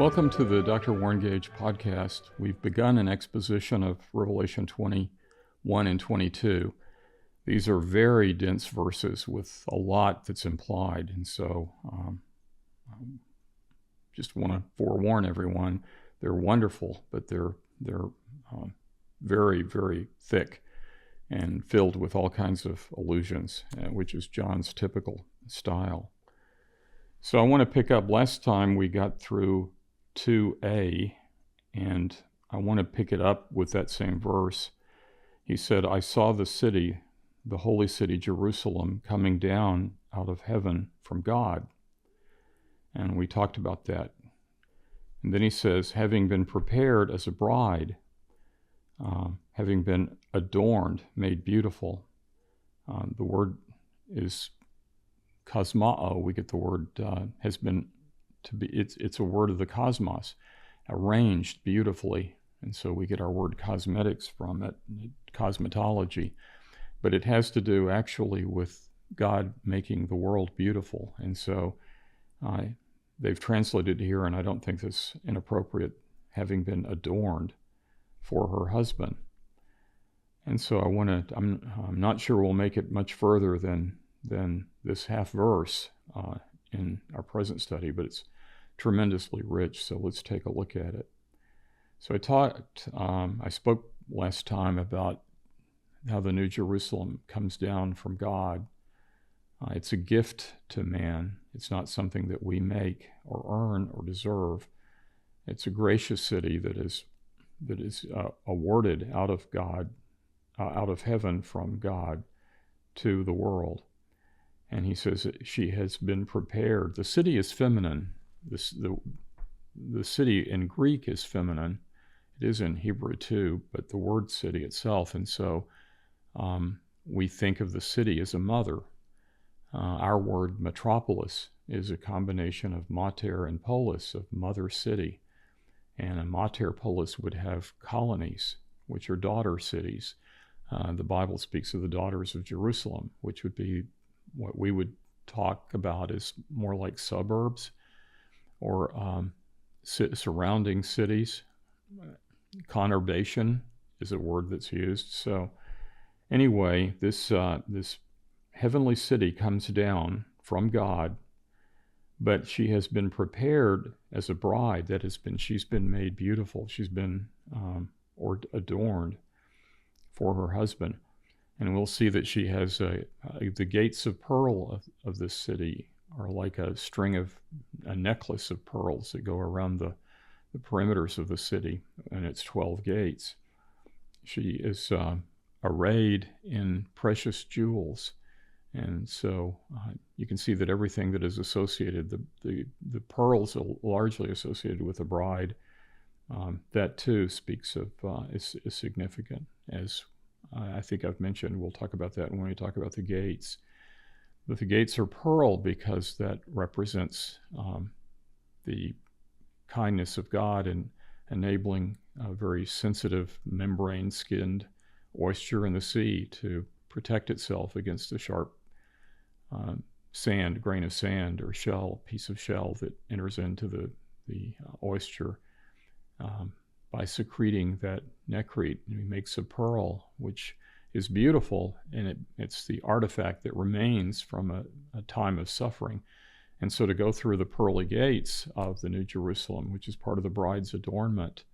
Welcome to the Dr. Warren Gage podcast. We've begun an exposition of Revelation 21 and 22. These are very dense verses with a lot that's implied, and so just want to forewarn everyone, they're wonderful, but they're very, very thick and filled with all kinds of allusions, which is John's typical style. So I want to pick up, last time we got through 2a, and I want to pick it up with that same verse. He said, I saw the city, the holy city Jerusalem, coming down out of heaven from God. And we talked about that. And then he says, having been prepared as a bride, having been adorned, made beautiful. The word is cosmao. We get the word, has been to be, it's a word of the cosmos, arranged beautifully. And so we get our word cosmetics from it, cosmetology. But it has to do actually with God making the world beautiful. And so they've translated here, and I don't think this is inappropriate, having been adorned for her husband. And so I'm not sure we'll make it much further than this half verse in our present study, but it's tremendously rich, so let's take a look at it. So I spoke last time about how the New Jerusalem comes down from God. It's a gift to man. It's not something that we make or earn or deserve. It's a gracious city that is awarded out of God, out of heaven from God to the world. And he says that she has been prepared. The city is feminine. The city in Greek is feminine. It is in Hebrew too, but the word city itself. And so we think of the city as a mother. Our word metropolis is a combination of mater and polis, of mother city. And a mater polis would have colonies, which are daughter cities. The Bible speaks of the daughters of Jerusalem, which would be what we would talk about as more like suburbs or surrounding cities. Conurbation is a word that's used. So anyway, this heavenly city comes down from God, but she has been prepared as a bride. She's been made beautiful. She's been adorned for her husband. And we'll see that she has the gates of pearl of this city are like a necklace of pearls that go around the perimeters of the city, and it's 12 gates. She is arrayed in precious jewels. And so you can see that everything that is associated, the pearls are largely associated with the bride. That too speaks of, is significant, as I think I've mentioned. We'll talk about that when we talk about the gates. But the gates are pearl because that represents the kindness of God in enabling a very sensitive, membrane-skinned oyster in the sea to protect itself against a sharp grain of sand or piece of shell that enters into the oyster. By secreting that necrete, he makes a pearl, which is beautiful, and it's the artifact that remains from a time of suffering. And so to go through the pearly gates of the New Jerusalem, which is part of the bride's adornment,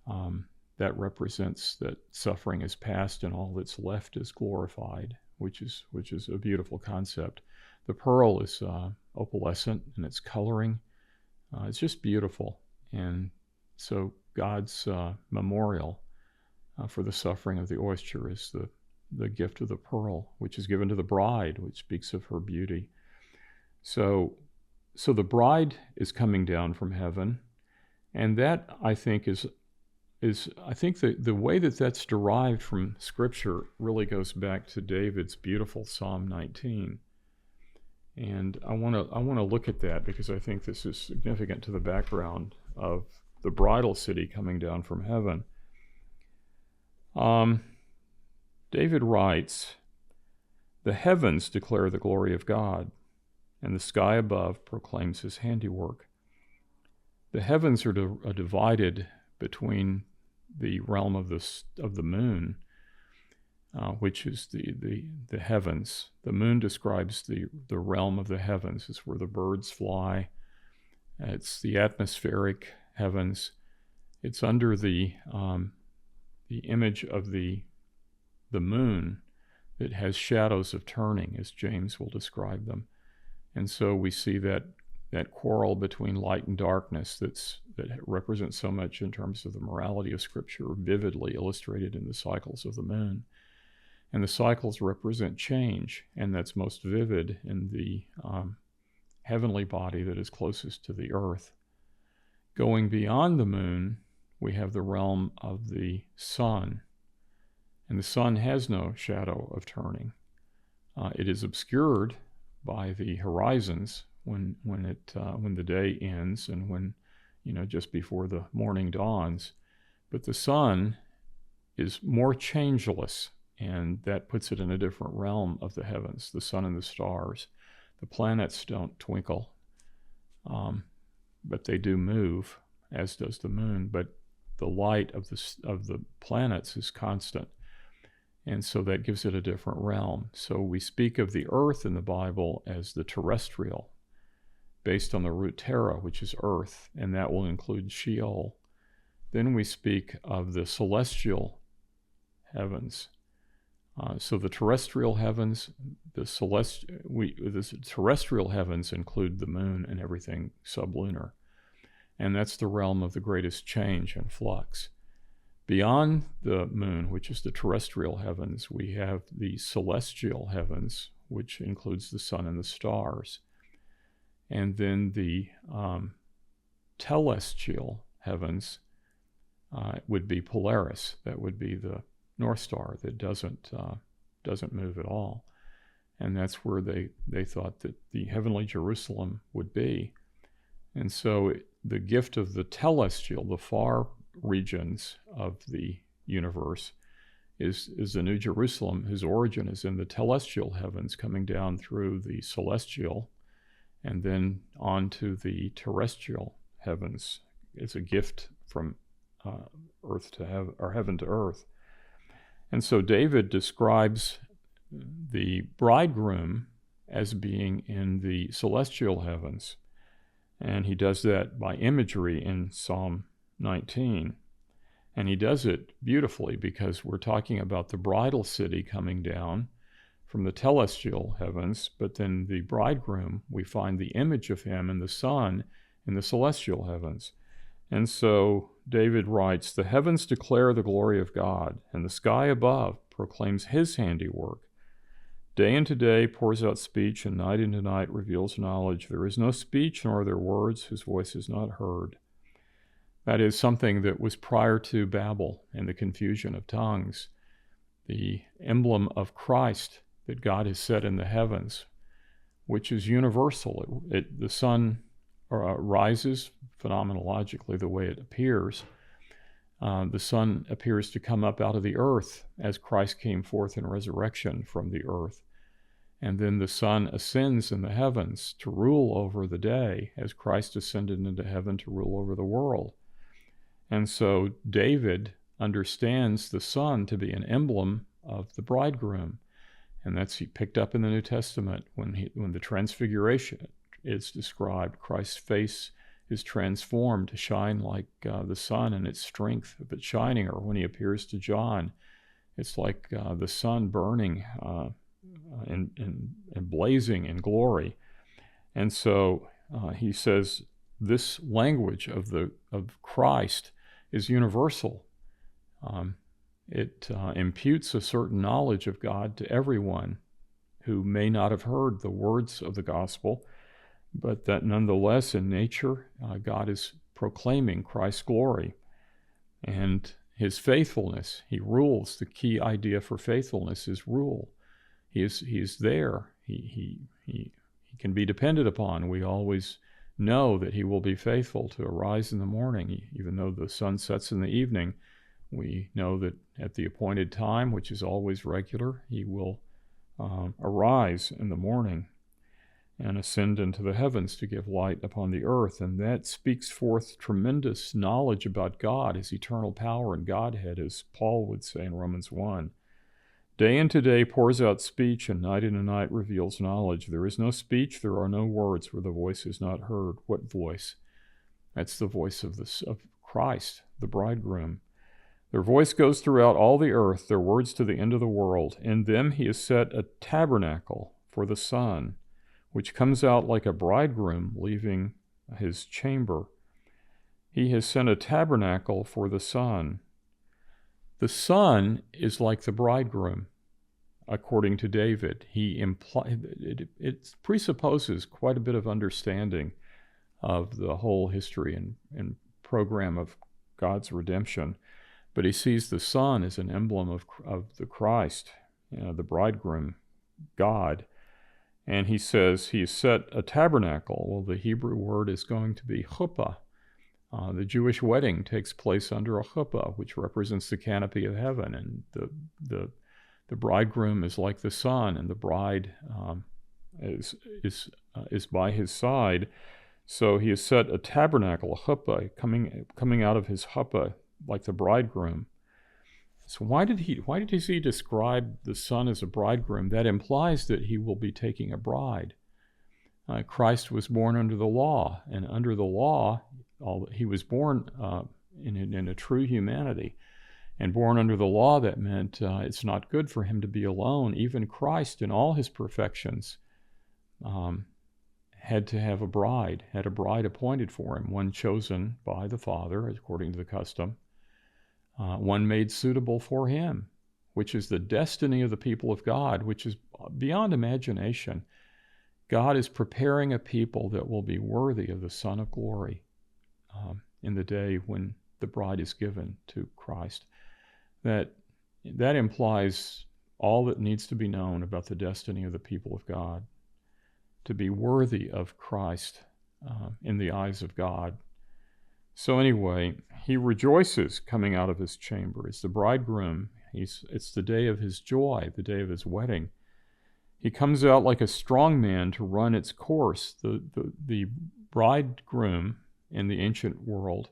that represents that suffering is past and all that's left is glorified, which is a beautiful concept. The pearl is opalescent in its coloring. It's just beautiful. And so God's memorial for the suffering of the oyster is the gift of the pearl, which is given to the bride, which speaks of her beauty. So the bride is coming down from heaven, and that I think is I think the way that that's derived from Scripture really goes back to David's beautiful Psalm 19. And I want to look at that because I think this is significant to the background of the bridal city coming down from heaven. David writes, "The heavens declare the glory of God, and the sky above proclaims his handiwork. The heavens are divided between the realm of the moon, which is the heavens. The moon describes the realm of the heavens. It's where the birds fly. It's the atmospheric heavens. It's under the image of the moon that has shadows of turning, as James will describe them. And so we see that quarrel between light and darkness that represents so much in terms of the morality of Scripture, vividly illustrated in the cycles of the moon. And the cycles represent change, and that's most vivid in the heavenly body that is closest to the earth. Going beyond the moon, we have the realm of the sun. And the sun has no shadow of turning. It is obscured by the horizons when the day ends and when, just before the morning dawns. But the sun is more changeless, and that puts it in a different realm of the heavens, the sun and the stars. The planets don't twinkle, but they do move, as does the moon. But the light of the planets is constant. And so that gives it a different realm. So we speak of the earth in the Bible as the terrestrial, based on the root terra, which is earth, and that will include Sheol. Then we speak of the celestial heavens. So the terrestrial heavens, the terrestrial heavens include the moon and everything sublunar. And that's the realm of the greatest change and flux. Beyond the moon, which is the terrestrial heavens, we have the celestial heavens, which includes the sun and the stars. And then the telestial heavens would be Polaris. That would be the North Star that doesn't move at all. And that's where they thought that the heavenly Jerusalem would be. And so the gift of the telestial, the far regions of the universe, is the New Jerusalem, whose origin is in the telestial heavens, coming down through the celestial and then on to the terrestrial heavens. It's a gift from earth to heaven, or heaven to earth. And so David describes the bridegroom as being in the celestial heavens. And he does that by imagery in Psalm 19. And he does it beautifully, because we're talking about the bridal city coming down from the telestial heavens, but then the bridegroom, we find the image of him in the sun in the celestial heavens. And so David writes, "The heavens declare the glory of God, and the sky above proclaims his handiwork. Day into day pours out speech, and night into night reveals knowledge. There is no speech, nor are there words whose voice is not heard." That is something that was prior to Babel and the confusion of tongues. The emblem of Christ that God has set in the heavens, which is universal. The sun rises phenomenologically the way it appears. The sun appears to come up out of the earth as Christ came forth in resurrection from the earth. And then the sun ascends in the heavens to rule over the day as Christ ascended into heaven to rule over the world. And so David understands the sun to be an emblem of the bridegroom. And that's picked up in the New Testament when the transfiguration is described. Christ's face is transformed to shine like the sun in its strength of its shining. Or when he appears to John, it's like the sun burning and blazing in glory. And so he says this language of Christ is universal. It imputes a certain knowledge of God to everyone who may not have heard the words of the gospel, but that nonetheless in nature, God is proclaiming Christ's glory and his faithfulness. He rules. The key idea for faithfulness is rule. He is there. He can be depended upon. We always know that he will be faithful to arise in the morning, even though the sun sets in the evening. We know that at the appointed time, which is always regular, he will arise in the morning. and ascend into the heavens to give light upon the earth. And that speaks forth tremendous knowledge about God, his eternal power and Godhead, as Paul would say in Romans 1. Day into day pours out speech, and night into night reveals knowledge. There is no speech, there are no words where the voice is not heard. What voice? That's the voice of Christ, the bridegroom. Their voice goes throughout all the earth, their words to the end of the world. In them he has set a tabernacle for the sun, which comes out like a bridegroom leaving his chamber. He has sent a tabernacle for the sun. The sun is like the bridegroom, according to David. It presupposes quite a bit of understanding of the whole history and program of God's redemption. But he sees the sun as an emblem of the Christ, the bridegroom, God. And he says he set a tabernacle. Well, the Hebrew word is going to be chuppah. The Jewish wedding takes place under a chuppah, which represents the canopy of heaven. And the bridegroom is like the sun, and the bride is by his side. So he has set a tabernacle, a chuppah, coming out of his chuppah, like the bridegroom. So why did he describe the son as a bridegroom? That implies that he will be taking a bride. Christ was born under the law, and under the law, he was born in a true humanity. And born under the law, that meant it's not good for him to be alone. Even Christ, in all his perfections, had to have a bride, had a bride appointed for him, one chosen by the Father, according to the custom, one made suitable for him, which is the destiny of the people of God, which is beyond imagination. God is preparing a people that will be worthy of the Son of Glory in the day when the bride is given to Christ. That implies all that needs to be known about the destiny of the people of God, to be worthy of Christ in the eyes of God. So anyway, he rejoices coming out of his chamber. It's the bridegroom. It's the day of his joy, the day of his wedding. He comes out like a strong man to run its course. The bridegroom in the ancient world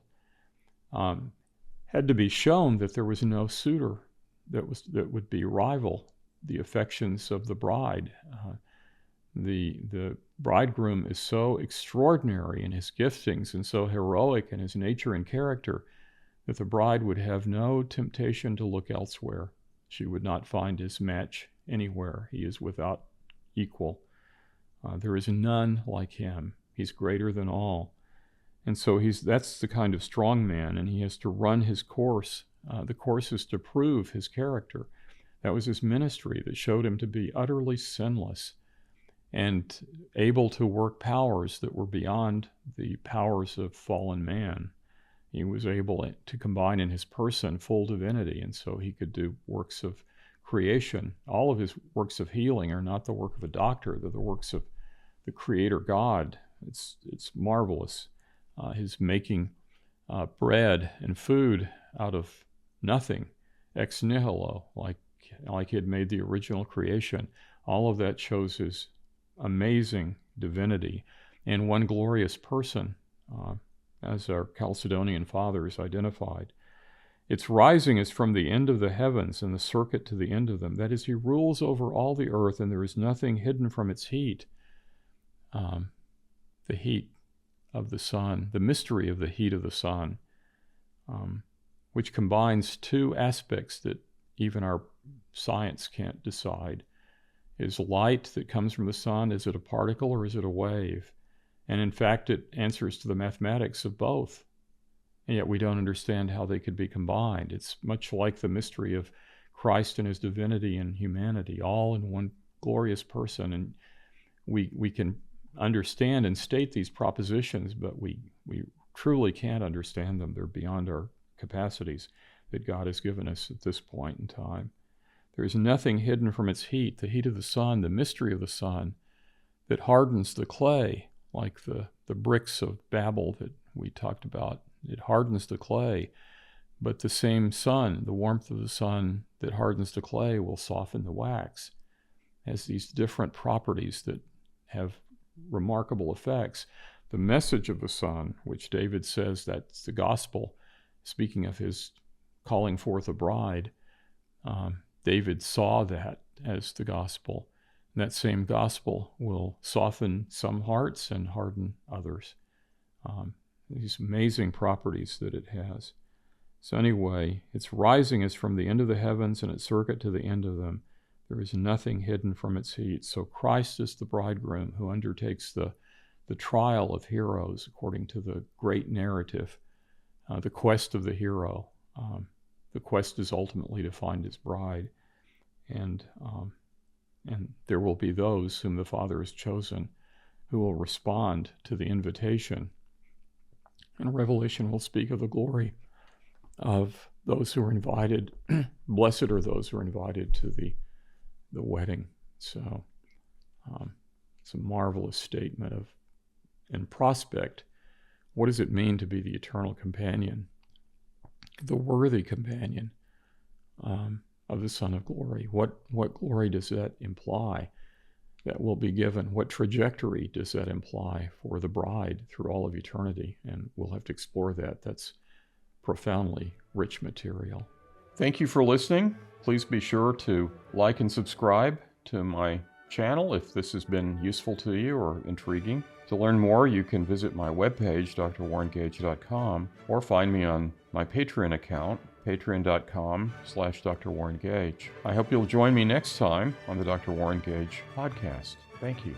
had to be shown that there was no suitor that would be rival the affections of the bride. The bridegroom is so extraordinary in his giftings and so heroic in his nature and character that the bride would have no temptation to look elsewhere. She would not find his match anywhere. He is without equal. There is none like him. He's greater than all. And so that's the kind of strong man, and he has to run his course. The course is to prove his character. That was his ministry that showed him to be utterly sinless and able to work powers that were beyond the powers of fallen man. He was able to combine in his person full divinity, and so he could do works of creation. All of his works of healing are not the work of a doctor, they're the works of the Creator God. It's marvelous. His making bread and food out of nothing, ex nihilo, like he had made the original creation. All of that shows his amazing divinity in one glorious person, as our Chalcedonian fathers identified. Its rising is from the end of the heavens and the circuit to the end of them. That is, he rules over all the earth, and there is nothing hidden from its heat. The heat of the sun, the mystery of the heat of the sun, which combines two aspects that even our science can't decide. Is light that comes from the sun, is it a particle or is it a wave? And in fact, it answers to the mathematics of both. And yet we don't understand how they could be combined. It's much like the mystery of Christ and his divinity and humanity, all in one glorious person. And we can understand and state these propositions, but we truly can't understand them. They're beyond our capacities that God has given us at this point in time. There is nothing hidden from its heat, the heat of the sun, the mystery of the sun, that hardens the clay, like the bricks of Babel that we talked about. It hardens the clay, but the same sun, the warmth of the sun that hardens the clay will soften the wax. It has these different properties that have remarkable effects. The message of the Son, which David says that's the gospel, speaking of his calling forth a bride, David saw that as the gospel. And that same gospel will soften some hearts and harden others. These amazing properties that it has. So anyway, its rising is from the end of the heavens, and its circuit to the end of them. There is nothing hidden from its heat. So Christ is the bridegroom who undertakes the trial of heroes according to the great narrative, the quest of the hero. The quest is ultimately to find his bride. And there will be those whom the Father has chosen who will respond to the invitation. And Revelation will speak of the glory of those who are invited. Blessed are those who are invited to the wedding. So it's a marvelous statement of and prospect. What does it mean to be the eternal companion, the worthy companion of the Son of Glory? What glory does that imply that will be given? What trajectory does that imply for the bride through all of eternity? And we'll have to explore that. That's profoundly rich material. Thank you for listening. Please be sure to like and subscribe to my channel if this has been useful to you or intriguing. To learn more, you can visit my webpage, drwarrengage.com, or find me on my Patreon account, patreon.com/Dr. Warren Gage. I hope you'll join me next time on the Dr. Warren Gage podcast. Thank you.